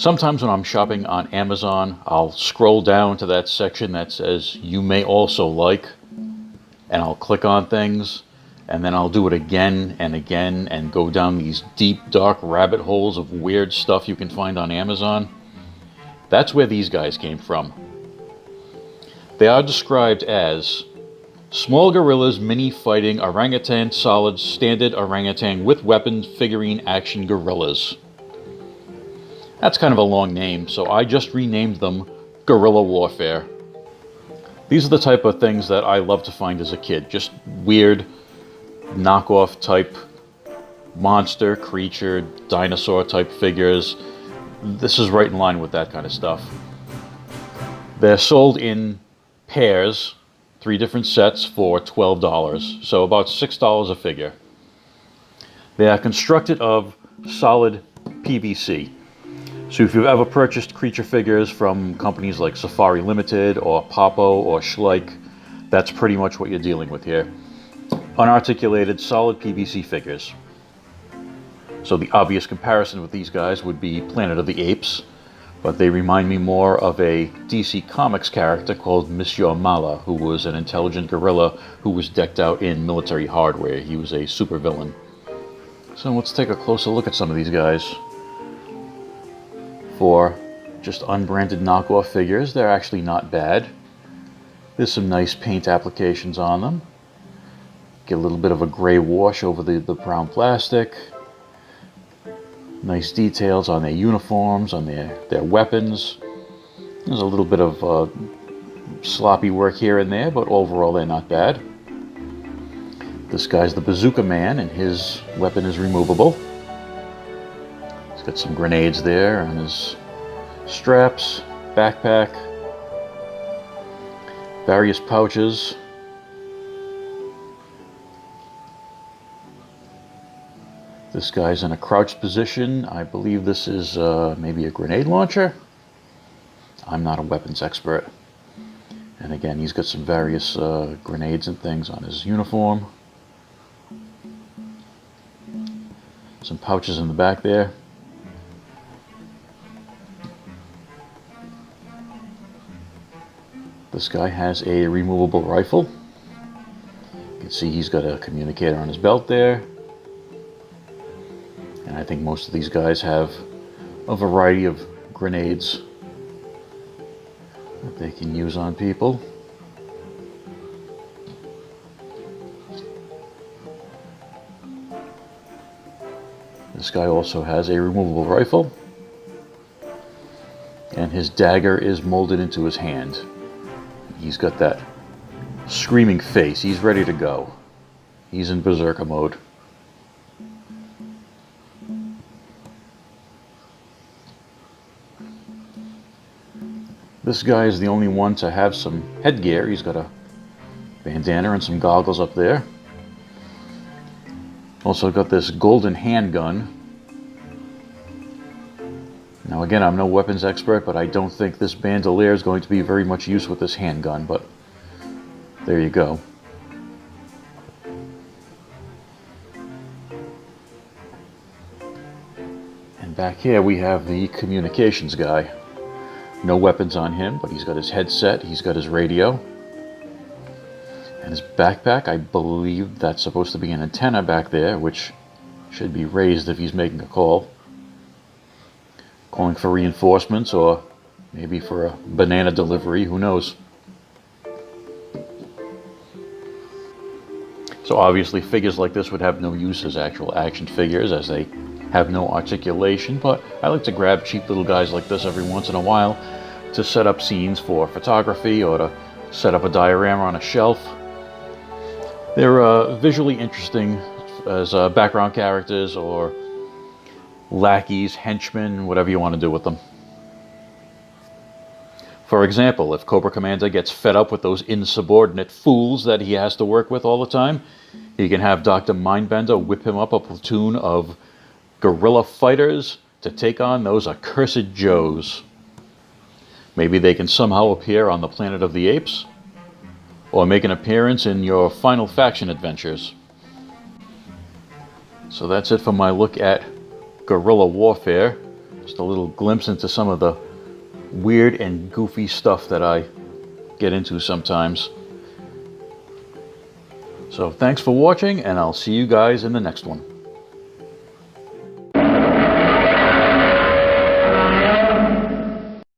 Sometimes when I'm shopping on Amazon, I'll scroll down to that section that says you may also like, and I'll click on things, and then I'll do it again and again and go down these deep, dark rabbit holes of weird stuff you can find on Amazon. That's where these guys came from. They are described as small gorillas mini fighting orangutan solid standard orangutan with weapons figurine action gorillas. That's kind of a long name, so I just renamed them Guerrilla Warfare. These are the type of things that I loved to find as a kid. Just weird, knockoff type monster, creature, dinosaur type figures. This is right in line with that kind of stuff. They're sold in pairs, 3 different sets for $12, so about $6 a figure. They are constructed of solid PVC. So if you've ever purchased creature figures from companies like Safari Limited or Papo or Schleich, that's pretty much what you're dealing with here. Unarticulated, solid PVC figures. So the obvious comparison with these guys would be Planet of the Apes, but they remind me more of a DC Comics character called Monsieur Mala, who was an intelligent gorilla who was decked out in military hardware. He was a supervillain. So let's take a closer look at some of these guys. For just unbranded knockoff figures, they're actually not bad. There's some nice paint applications on them. Get a little bit of a gray wash over the brown plastic. Nice details on their uniforms, on their weapons. There's a little bit of sloppy work here and there, but overall they're not bad. This guy's the Bazooka Man, and his weapon is removable. He's got some grenades there on his straps, backpack, various pouches. This guy's in a crouched position. I believe this is maybe a grenade launcher. I'm not a weapons expert. And again, he's got some various grenades and things on his uniform. Some pouches in the back there. This guy has a removable rifle. You can see he's got a communicator on his belt there. And I think most of these guys have a variety of grenades that they can use on people. This guy also has a removable rifle. And his dagger is molded into his hand. He's got that screaming face. He's ready to go. He's in berserker mode. This guy is the only one to have some headgear. He's got a bandana and some goggles up there. Also got this golden handgun. Now again, I'm no weapons expert, but I don't think this bandolier is going to be very much use with this handgun, but there you go. And back here we have the communications guy. No weapons on him, but he's got his headset, he's got his radio. And his backpack, I believe that's supposed to be an antenna back there, which should be raised if he's making a call. Calling for reinforcements, or maybe for a banana delivery, who knows. So obviously figures like this would have no use as actual action figures, as they have no articulation, but I like to grab cheap little guys like this every once in a while to set up scenes for photography or to set up a diorama on a shelf. They're visually interesting as background characters or lackeys, henchmen, whatever you want to do with them. For example, if Cobra Commander gets fed up with those insubordinate fools that he has to work with all the time, he can have Dr. Mindbender whip him up a platoon of guerrilla fighters to take on those accursed Joes. Maybe they can somehow appear on the Planet of the Apes, or make an appearance in your Final Faction adventures. So that's it for my look at Guerrilla Warfare. Just a little glimpse into some of the weird and goofy stuff that I get into sometimes. So thanks for watching, and I'll see you guys in the next one.